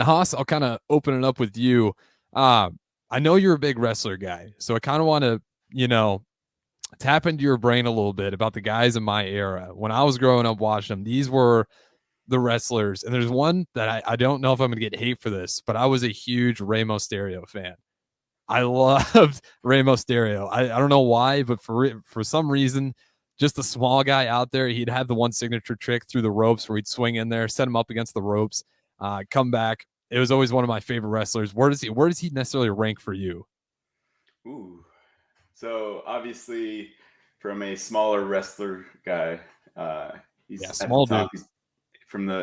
Now, Haas, I'll kind of open it up with you. Uh, I know you're a big wrestler guy, so I kind of want to, you know, tap into your brain a little bit about the guys in my era. When I was growing up watching them, these were the wrestlers. And there's one that I don't know if I'm going to get hate for this, but I was a huge Rey Mysterio fan. I loved Rey Mysterio. I don't know why, but for some reason, just the small guy out there, he'd have the one signature trick through the ropes where he'd swing in there, set him up against the ropes, come back. It was always one of my favorite wrestlers. Where does he necessarily rank for you? Ooh. So obviously, from a smaller wrestler guy, Yeah, he's at the small top. dude.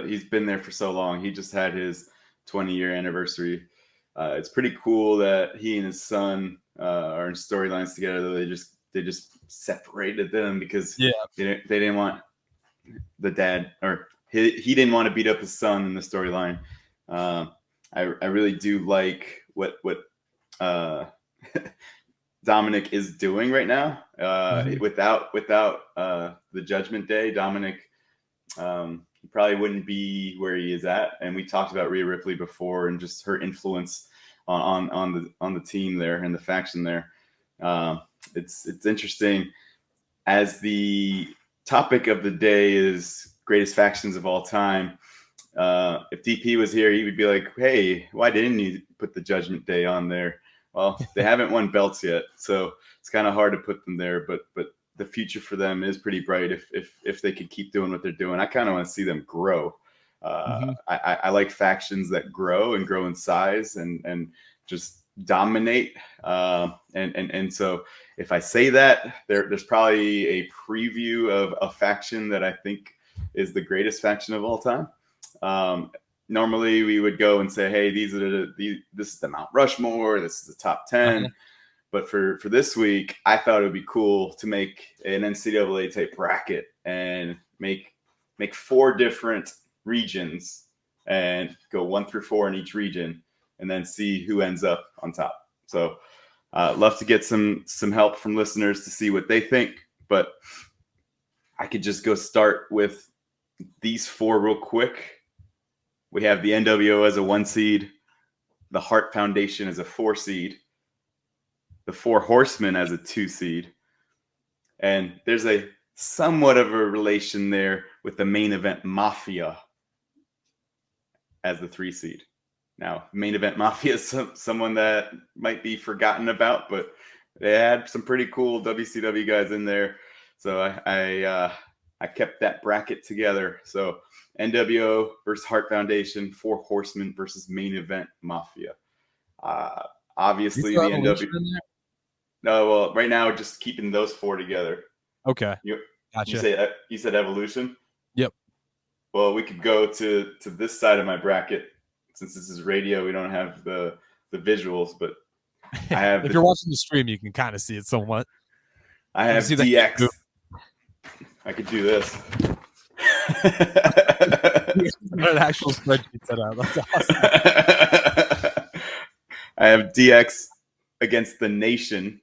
He's been there for so long. He just had his 20-year anniversary. It's pretty cool that he and his son are in storylines together. They just separated them because Yeah. they didn't want the dad, or he didn't want to beat up his son in the storyline. I really do like what uh, Dominic is doing right now. Mhm. Without the Judgment Day, Dominic he probably wouldn't be where he is at. And we talked about Rhea Ripley before, and just her influence on the team there and the faction there. Uh, it's interesting, as the topic of the day is greatest factions of all time. If DP was here, he would be like, "Hey, why didn't you put the Judgment Day on there?" Well, they haven't won belts yet, so it's kind of hard to put them there. But the future for them is pretty bright if they can keep doing what they're doing. I kind of want to see them grow. Mhm. I like factions that grow and grow in size and just dominate. And so if I say that, there's probably a preview of a faction that I think is the greatest faction of all time. Um, Normally, we would go and say, "Hey, this is the Mount Rushmore. This is the top Uh-huh. 10." But for this week, I thought it would be cool to make an NCAA type bracket and make four different regions and go 1 through 4 in each region, and then see who ends up on top. So, love to get some help from listeners to see what they think. But I could just go start with these four real quick. We have the NWO as a 1 seed, the Hart Foundation as a 4 seed, the Four Horsemen as a 2 seed, and there's a somewhat of a relation there with the main event Mafia as the 3 seed. Now, main event Mafia is someone that might be forgotten about, but they had some pretty cool WCW guys in there, so I kept that bracket together. So NWO versus Hart Foundation, Four Horsemen versus main event Mafia. Uh, You Obviously, throw the Evolution NW. in there? No, well, right now just keeping those four together. Okay. You Gotcha. you said Evolution. Yep. Well, we could go to this side of my bracket. Since this is radio, we don't have the visuals, but I have If the you're watching the stream, you can kind of see it somewhat. I You can have see the hand move. DX. I could do this. You got an actual spreadsheet set out. That's awesome. I have DX against the Nation,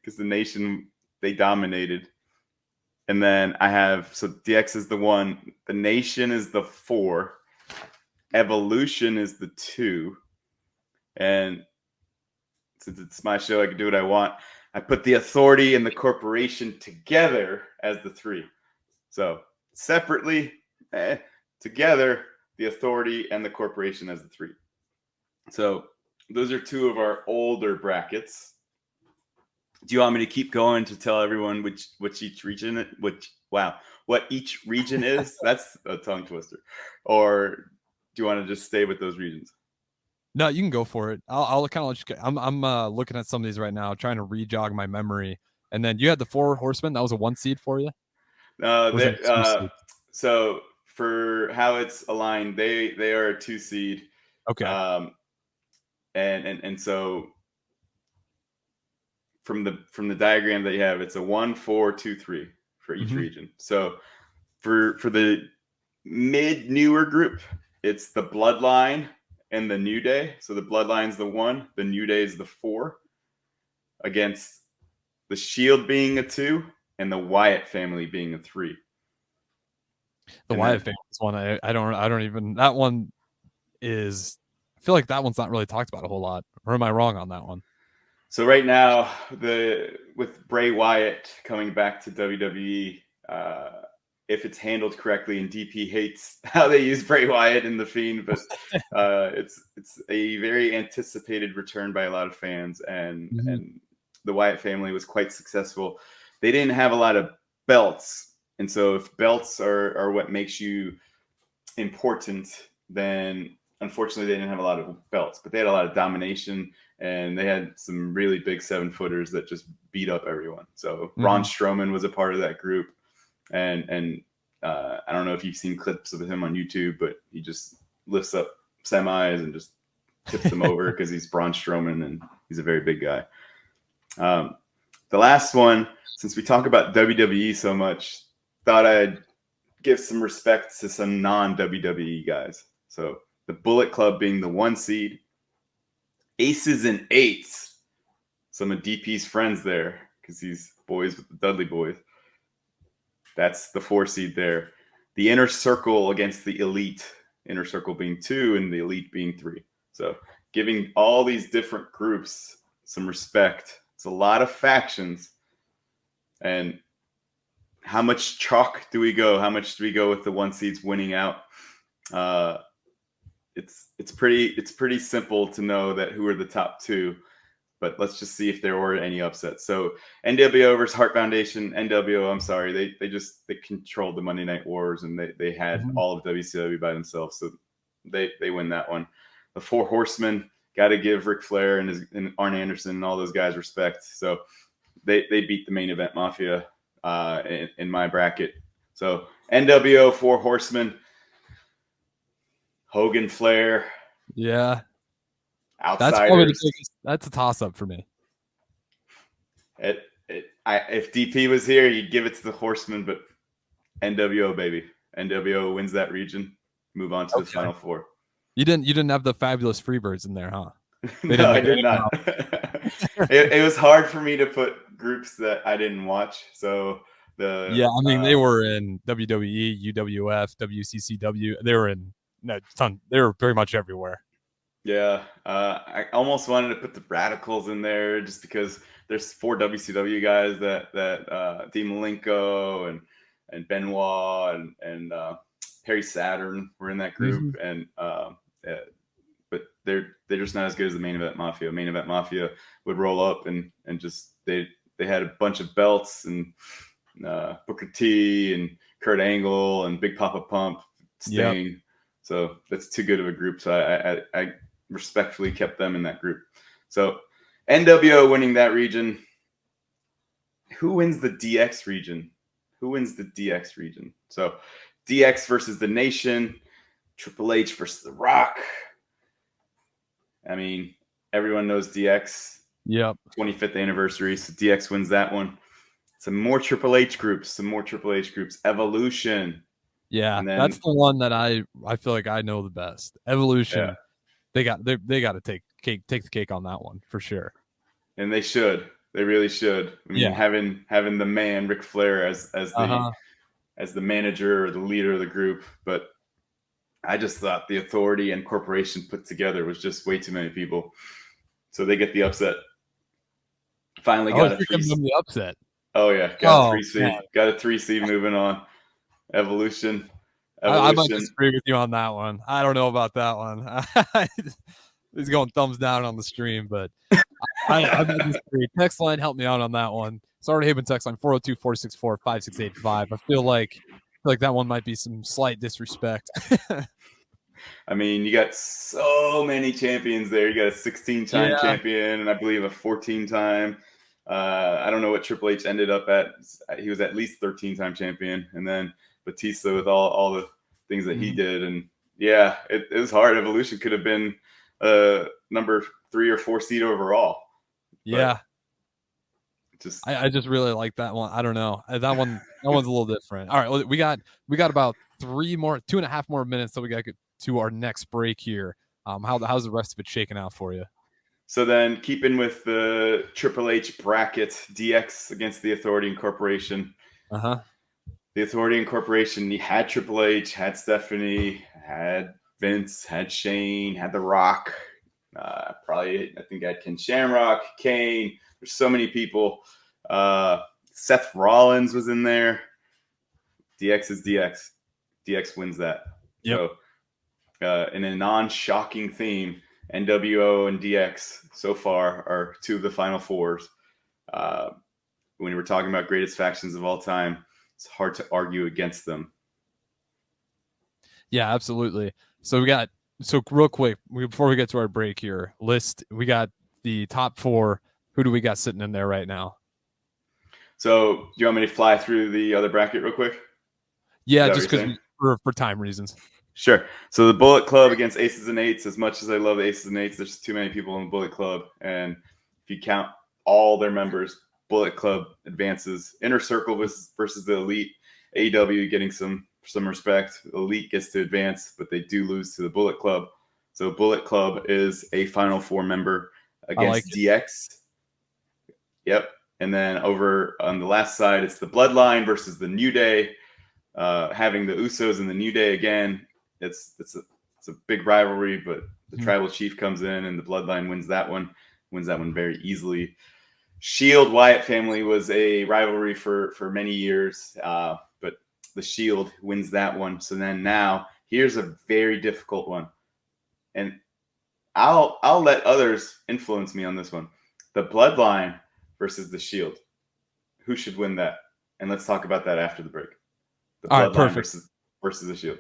because the Nation, they dominated. And then I have, so DX is the 1, the Nation is the 4, Evolution is the 2, and since it's my show, I can do what I want. I put the Authority and the Corporation together as the 3. So separately, together, the Authority and the Corporation as the 3. So those are two of our older brackets. Do you want me to keep going to tell everyone which each region, what each region is? That's a tongue twister. Or do you want to just stay with those regions? No, you can go for it. I'll kind of let you. I'm looking at some of these right now, trying to re-jog my memory. And then you had the Four Horsemen. That was a 1 seed for you. Or was that There, a 2 seed? so for how it's aligned, they are a 2 seed, Okay. um, and so from the diagram that you have, it's a 1, 4, 2, 3 for each Mm-hmm. region. So for the mid newer group, it's the Bloodline and the New Day. So the Bloodline's the 1, the New Day is the 4, against the Shield being a 2, and the Wyatt family being a 3. The And Wyatt then family is one I don't even. That one is feel like that one's not really talked about a whole lot. Or am I wrong on that one? So right now, with Bray Wyatt coming back to WWE, if it's handled correctly, and DP hates how they use Bray Wyatt in The Fiend, but it's a very anticipated return by a lot of fans, and the Wyatt family was quite successful. They didn't have a lot of belts, and so if belts are what makes you important, then unfortunately they didn't have a lot of belts, but they had a lot of domination, and they had some really big 7-footers that just beat up everyone. So Braun Strowman was a part of that group, and I don't know if you've seen clips of him on YouTube, but he just lifts up semis and just tips them over because he's Braun Strowman and he's a very big guy. The last one, since we talk about WWE so much, thought I'd give some respect to some non-WWE guys. So the Bullet Club being the 1 seed, Aces and Eights, some of DP's friends there, because he's boys with the Dudley Boys. That's the 4 seed there. The Inner Circle against the Elite, Inner Circle being 2 and the Elite being 3. So giving all these different groups some respect. It's a lot of factions. And how much chalk do we go? How much do we go with the 1 seeds winning out? It's pretty simple to know that who are the top 2, but let's just see if there were any upsets. So NWO versus Heart Foundation. NWO, I'm sorry, they controlled the Monday Night Wars, and they had all of WCW by themselves, so they win that one. The 4 Horsemen, got to give Ric Flair and Arn Anderson and all those guys respect. So they beat the Main Event Mafia in my bracket. So NWO, 4 Horsemen, Hogan, Flair. Yeah. Outsiders. That's a toss-up for me. If DP was here, you'd give it to the Horsemen, but NWO, baby. NWO wins that region. Move on to the Final 4. You didn't have the Fabulous Freebirds in there, huh? No, I did not. It was hard for me to put groups that I didn't watch. So they were in WWE, UWF, WCCW. They were in They were very much everywhere. Yeah, I almost wanted to put the Radicals in there just because there's 4 WCW guys that Dean Malenko and Benoit and Perry Saturn were in that group, and but they're just not as good as the Main Event Mafia. Main Event Mafia would roll up and just they had a bunch of belts, and Booker T and Kurt Angle and Big Papa Pump, Sting. Yep. So that's too good of a group. So I respectfully kept them in that group. So NWO winning that region. Who wins the DX region? So DX versus the Nation, Triple H versus The Rock. I mean, everyone knows DX. Yep. 25th anniversary. So DX wins that one. Some more Triple H groups. Evolution. Yeah, that's the one that I feel like I know the best. Evolution. Yeah. They got to take the cake on that one for sure. And they should. They really should. I mean, having the man Ric Flair as the manager or the leader of the group, but I just thought the Authority and Corporation put together was just way too many people. So they get the upset. Finally got a 3 seed. The upset. Oh yeah, got a 3 seed. Man. Got a 3 seed moving on. Evolution. I might disagree with you on that one. I don't know about that one. He's going thumbs down on the stream, but I might disagree. Text line, help me out on that one. Sorry, Haven text line 402-464-5685. I feel like that one might be some slight disrespect. I mean, you got so many champions there. You got a 16-time champion, and I believe a 14-time. I don't know what Triple H ended up at. He was at least 13-time champion, and then Batista with all the things that he did. And yeah, it was hard. Evolution could have been number 3 or 4 seed overall. Yeah. I just really like that one. I don't know. That one's a little different. All right. We got about 2.5 more minutes till we got to get to our next break here. How's the rest of it shaking out for you? So then keeping with the Triple H bracket, DX against the Authority and Corporation. The Authority and Corporation, you had Triple H, had Stephanie, had Vince, had Shane, had The Rock. Probably, I think I had Ken Shamrock, Kane. There's so many people. Seth Rollins was in there. DX is DX. DX wins that. Yep. So, in a non-shocking theme, NWO and DX so far are two of the final fours. When we're talking about greatest factions of all time, it's hard to argue against them. Yeah, absolutely. So real quick, before we get to our break here, we got the top 4. Who do we got sitting in there right now? So do you want me to fly through the other bracket real quick? Yeah, just because for time reasons. Sure. So the Bullet Club against Aces and Eights. As much as I love Aces and Eights, there's too many people in the Bullet Club, and if you count all their members, Bullet Club advances. Inner Circle versus the Elite. AEW getting some respect. Elite gets to advance, but they do lose to the Bullet Club. So Bullet Club is a Final Four member against DX. Yep. And then over on the last side, it's the Bloodline versus the New Day. Having the Usos and the New Day again, it's a big rivalry, but the Tribal Chief comes in and the Bloodline wins that one very easily. Shield Wyatt family was a rivalry for many years, but the Shield wins that one. So then now here's a very difficult one, and I'll let others influence me on this one. The Bloodline versus the Shield. Who should win that? And let's talk about that after the break. The Bloodline versus the Shield.